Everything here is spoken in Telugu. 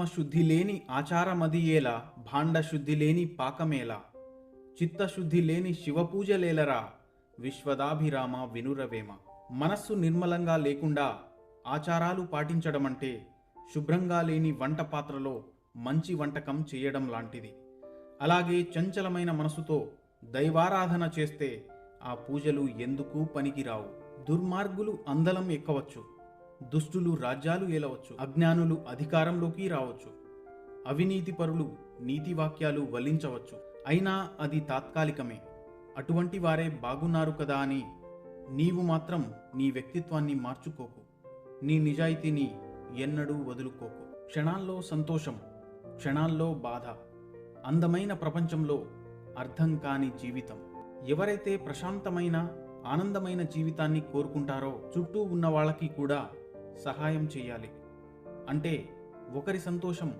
శుద్ధి లేని ఆచారమదియేలా, భాండ శుద్ధి లేని పాకమేలా, చిత్తశుద్ధి లేని శివపూజలేలరా, విశ్వదాభిరామ వినురవేమ. మనస్సు నిర్మలంగా లేకుండా ఆచారాలు పాటించడమంటే శుభ్రంగా లేని వంట పాత్రలో మంచి వంటకం చేయడం లాంటిది. అలాగే చంచలమైన మనసుతో దైవారాధన చేస్తే ఆ పూజలు ఎందుకు పనికిరావు. దుర్మార్గులు అందలం ఎక్కవచ్చు, దుష్టులు రాజ్యాలు ఏలవచ్చు, అజ్ఞానులు అధికారంలోకి రావచ్చు, అవినీతిపరులు నీతివాక్యాలు వల్లించవచ్చు. అయినా అది తాత్కాలికమే. అటువంటి వారే బాగున్నారు కదా అని నీవు మాత్రం నీ వ్యక్తిత్వాన్ని మార్చుకోకు. నీ నిజాయితీని ఎన్నడూ వదులుకోకు. క్షణాల్లో సంతోషం, క్షణాల్లో బాధ, అందమైన ప్రపంచంలో అర్థం కాని జీవితం. ఎవరైతే ప్రశాంతమైన ఆనందమైన జీవితాన్ని కోరుకుంటారో చుట్టూ ఉన్న వాళ్ళకి కూడా సహాయం చేయాలి. అంటే ఒకరి సంతోషం